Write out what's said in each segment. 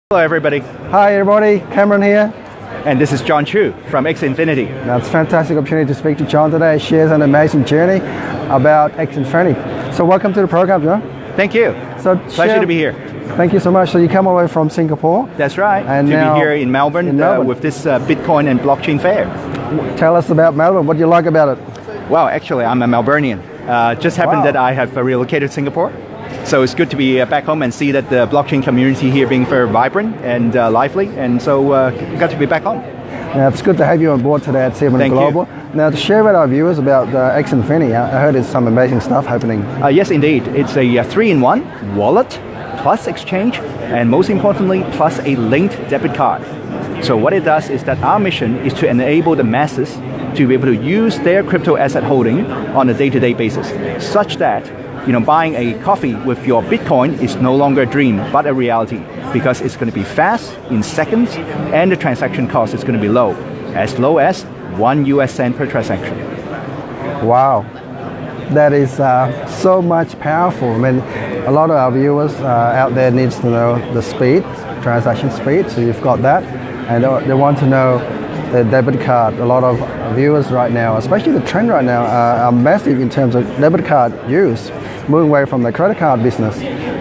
Hello everybody. Hi everybody, Cameron here. And this is John Chu from X Infinity. Now it's a fantastic opportunity to speak to John today. He shares an amazing journey about X Infinity. So welcome to the program, John. Thank you. Pleasure to be here. Thank you so much. So you come away from Singapore. That's right. And to now be here in Melbourne, with this Bitcoin and Blockchain fair. Tell us about Melbourne. What do you like about it? Well, actually I'm a Melburnian. Just happened that I have relocated to Singapore. So it's good to be back home and see that the blockchain community here being very vibrant and lively, and so got to be back home. Now it's good to have you on board today at CBN Global. Now to share with our viewers about X Infinity, I heard there's some amazing stuff happening. Yes, indeed. It's a 3-in-1 wallet plus exchange, and most importantly, plus a linked debit card. So what it does is that our mission is to enable the masses to be able to use their crypto asset holding on a day-to-day basis, such that buying a coffee with your Bitcoin is no longer a dream, but a reality, because it's going to be fast, in seconds, and the transaction cost is going to be low as $1 US per transaction. Wow, that is so much powerful. I mean, a lot of our viewers out there needs to know the speed, transaction speed, so you've got that, and they want to know the debit card. A lot of viewers right now, especially the trend right now, are massive in terms of debit card use, moving away from the credit card business.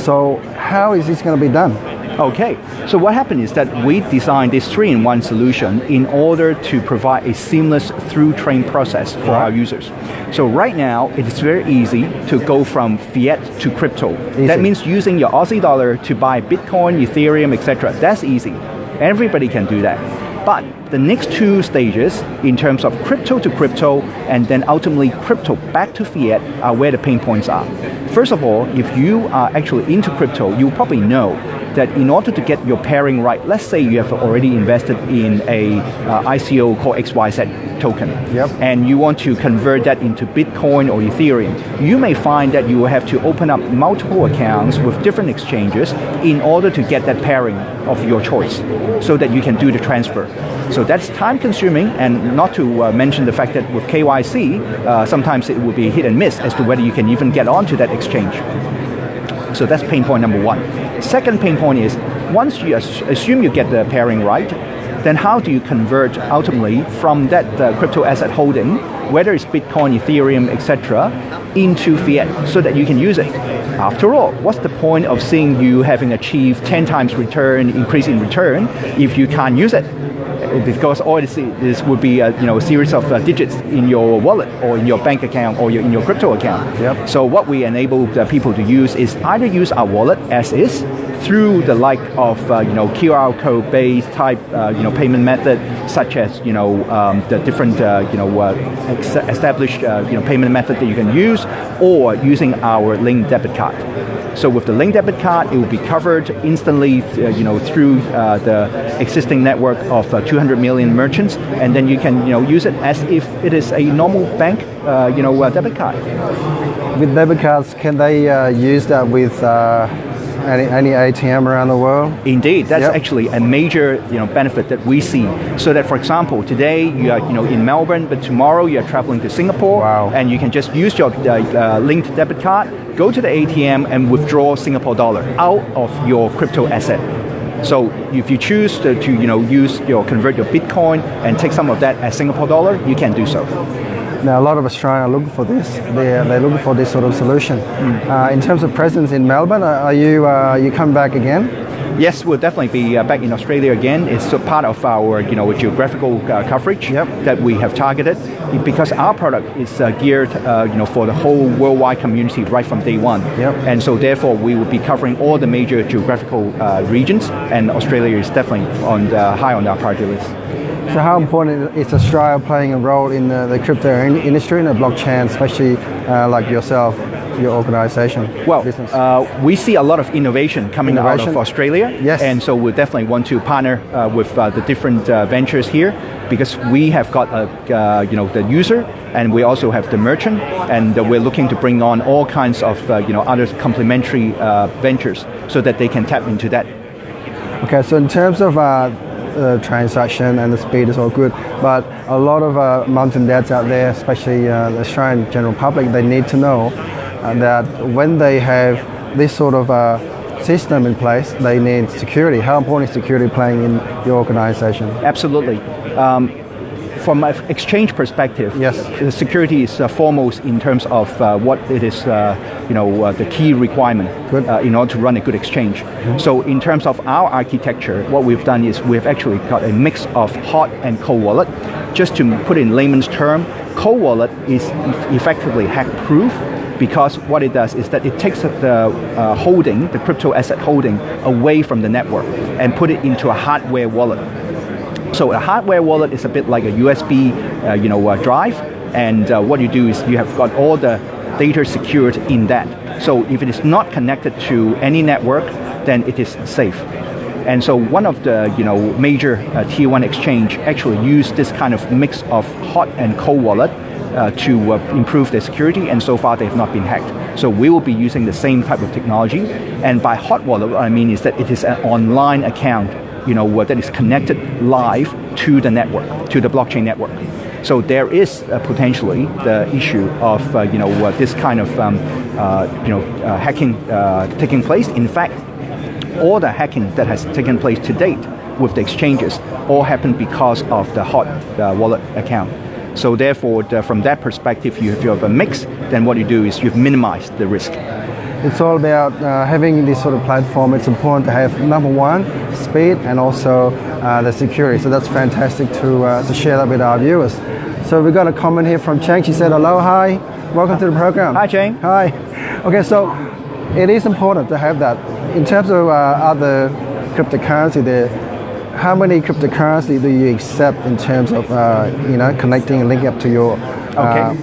So how is this going to be done? Okay, so what happened is that we designed this 3-in-1 solution in order to provide a seamless through-train process for our users. So right now, it is very easy to go from fiat to crypto. Easy. That means using your Aussie dollar to buy Bitcoin, Ethereum, etc. That's easy. Everybody can do that. But the next two stages, in terms of crypto to crypto, and then ultimately crypto back to fiat, are where the pain points are. First of all, if you are actually into crypto, you probably know that in order to get your pairing right, let's say you have already invested in a ICO called XYZ token, and you want to convert that into Bitcoin or Ethereum, you may find that you will have to open up multiple accounts with different exchanges in order to get that pairing of your choice, so that you can do the transfer. So that's time consuming, and not to mention the fact that with KYC, sometimes it will be hit and miss as to whether you can even get onto that exchange. So that's pain point number one. Second pain point is, once you assume you get the pairing right, then how do you convert ultimately from that crypto asset holding, whether it's Bitcoin, Ethereum, etc., into fiat so that you can use it? After all, what's the point of seeing you having achieved 10 times return, increase in return, if you can't use it? Because all this would be a series of digits in your wallet or in your bank account or in your crypto account. So what we enable people to use is either use our wallet as is, through the like of QR code based type payment method, such as the different established payment method that you can use, or using our linked debit card. So with the linked debit card, it will be covered instantly through the existing network of 200 million merchants, and then you can use it as if it is a normal bank debit card. With debit cards, can they use that with any ATM around the world? Indeed, that's actually a major benefit that we see. So that, for example, today you are in Melbourne, but tomorrow you are traveling to Singapore, and you can just use your linked debit card, go to the ATM and withdraw Singapore dollar out of your crypto asset. So if you choose to convert your Bitcoin and take some of that as Singapore dollar, you can do so. Now, a lot of Australians are looking for this. They're looking for this sort of solution. In terms of presence in Melbourne, are you coming back again? Yes, we'll definitely be back in Australia again. It's part of our geographical coverage that we have targeted, because our product is geared for the whole worldwide community right from day one. And so therefore we will be covering all the major geographical regions, and Australia is definitely high on our priority list. So how important is Australia playing a role in the crypto industry and the blockchain, especially like yourself, your organization? Well, we see a lot of innovation coming out of Australia, and so we definitely want to partner with the different ventures here, because we have got the user, and we also have the merchant, and we're looking to bring on all kinds of other complementary ventures so that they can tap into that. Okay, so in terms of transaction and the speed is all good, but a lot of mums and dads out there, especially the Australian general public, they need to know that when they have this sort of system in place, they need security. How important is security playing in your organization? Absolutely. From an exchange perspective, yes, the security is foremost in terms of what it is, the key requirement in order to run a good exchange. Mm-hmm. So in terms of our architecture, what we've done is we've actually got a mix of hot and cold wallet. Just to put it in layman's term, cold wallet is effectively hack-proof, because what it does is that it takes the crypto asset holding away from the network and put it into a hardware wallet. So a hardware wallet is a bit like a USB, drive, and what you do is you have got all the data secured in that. So if it is not connected to any network, then it is safe. And so one of the major tier 1 exchange actually use this kind of mix of hot and cold wallet to improve their security, and so far they have not been hacked. So we will be using the same type of technology. And by hot wallet, what I mean is that it is an online account that is connected live to the network, to the blockchain network. So there is potentially the issue of this kind of hacking taking place. In fact, all the hacking that has taken place to date with the exchanges all happened because of the hot wallet account. So therefore, from that perspective, if you have a mix, then what you do is you've minimized the risk. It's all about having this sort of platform. It's important to have, number one, speed, and also the security. So that's fantastic to share that with our viewers. So we got a comment here from Chang. She said, hello, hi, welcome to the program. Hi, Chang. Hi. Okay, so it is important to have that. In terms of other cryptocurrency there, how many cryptocurrency do you accept in terms of connecting and linking up to your okay.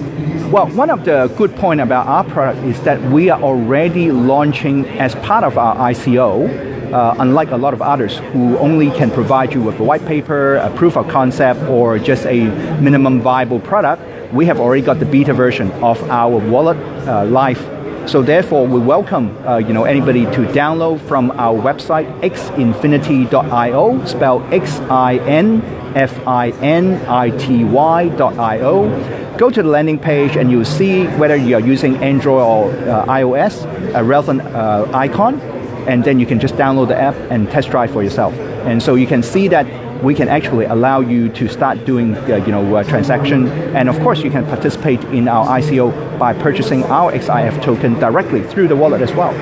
Well, one of the good points about our product is that we are already launching as part of our ICO, unlike a lot of others who only can provide you with a white paper, a proof of concept, or just a minimum viable product. We have already got the beta version of our wallet live. So therefore, we welcome anybody to download from our website, xinfinity.io, spelled xinfinity.io. Go to the landing page and you'll see whether you are using Android or iOS, a relevant icon, and then you can just download the app and test drive for yourself. And so you can see that we can actually allow you to start doing transaction, and of course you can participate in our ICO by purchasing our XIF token directly through the wallet as well.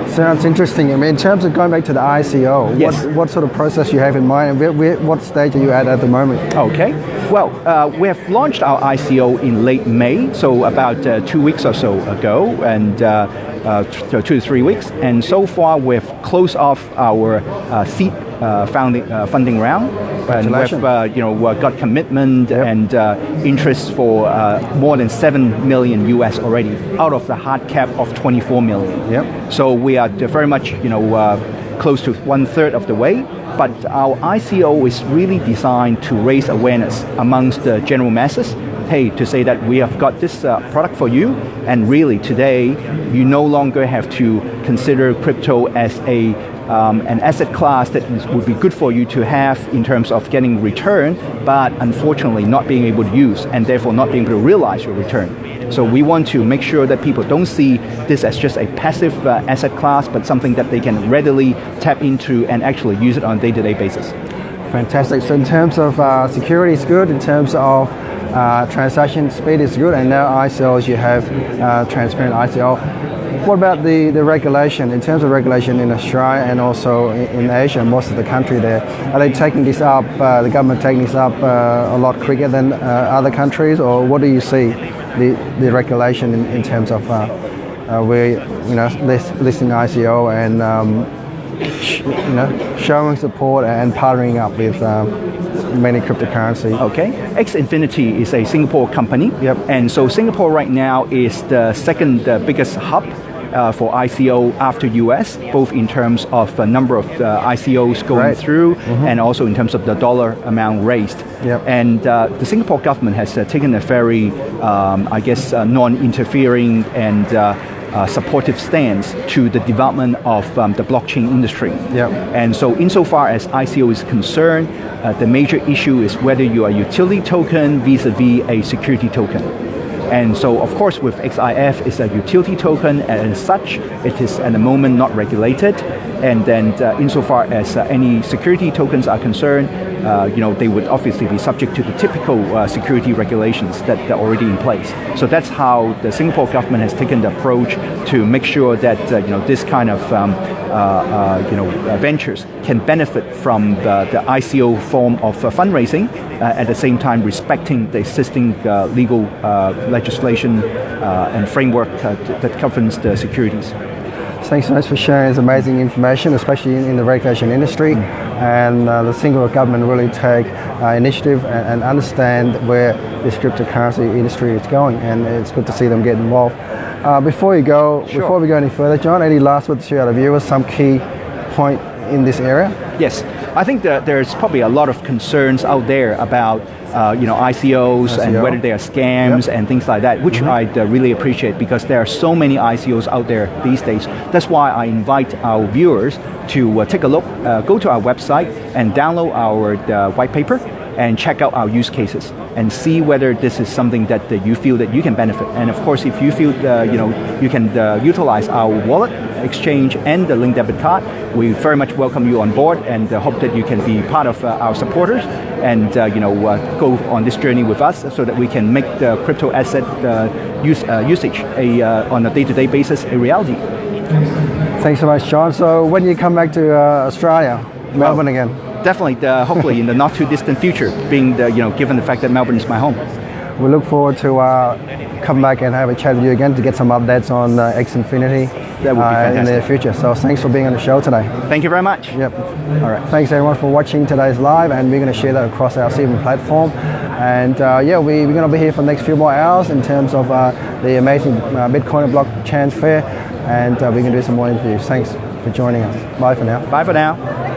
Sounds interesting. I mean, in terms of going back to the ICO, yes. what sort of process you have in mind, and what stage are you at the moment? Okay. Well, we have launched our ICO in late May, so about 2 weeks or so ago, and 2 to 3 weeks. And so far, we've closed off our seed funding round, and we've got commitment and interest for more than 7 million US already, out of the hard cap of 24 million. Yep. So we are very much close to 1/3 of the way. But our ICO is really designed to raise awareness amongst the general masses. Hey, to say that we have got this product for you, and really today you no longer have to consider crypto as an asset class that would be good for you to have in terms of getting return, but unfortunately not being able to use, and therefore not being able to realize your return. So we want to make sure that people don't see this as just a passive asset class, but something that they can readily tap into and actually use it on a day-to-day basis. Fantastic. So in terms of security is good, in terms of transaction speed is good, and now ICOs you have transparent ICO. What about the regulation? In terms of regulation in Australia and also in Asia, most of the country there, are they taking this up, the government taking this up a lot quicker than other countries, or what do you see the regulation in terms of where listing ICO and showing support and partnering up with many cryptocurrency? Okay, Xinfinity is a Singapore company. Yep. And so Singapore right now is the second biggest hub for ICO after US, both in terms of the number of ICOs going through, and also in terms of the dollar amount raised. Yep. And the Singapore government has taken a very, non-interfering and supportive stance to the development of the blockchain industry. Yep. And so insofar as ICO is concerned, the major issue is whether you are a utility token vis-a-vis a security token. And so, of course, with XIF, it's a utility token, and as such, it is at the moment not regulated. And then, insofar as any security tokens are concerned, they would obviously be subject to the typical security regulations that are already in place. So that's how the Singapore government has taken the approach to make sure that this kind of ventures can benefit from the ICO form of fundraising, at the same time respecting the existing legal legislation and framework that governs the securities. Thanks so much for sharing this amazing information, especially in the regulation industry. And the Singapore government really take initiative and understand where this cryptocurrency industry is going, and it's good to see them get involved. Before we go any further, John, any last words to share with our viewers, some key point in this area? Yes, I think that there's probably a lot of concerns out there about ICOs and whether they are scams and things like that, which I really appreciate, because there are so many ICOs out there these days. That's why I invite our viewers to take a look, go to our website and download our white paper and check out our use cases and see whether this is something that you feel that you can benefit. And of course, if you feel you can utilize our wallet, exchange, and the link debit card, we very much welcome you on board, and hope that you can be part of our supporters and go on this journey with us, so that we can make the crypto asset usage on a day-to-day basis a reality. Thanks so much, John. So when you come back to Australia, Melbourne again? Definitely, hopefully in the not too distant future, being given the fact that Melbourne is my home. We look forward to come back and have a chat with you again to get some updates on X Infinity That would be fantastic. in the future. So thans for being on the show today. Thank you very much. Yep. All right. Thanks everyone for watching today's live, and we're going to share that across our CBN platform. And we're going to be here for the next few more hours in terms of the amazing Bitcoin and Blockchain fair, and we're going to do some more interviews. Thanks for joining us. Bye for now. Bye for now.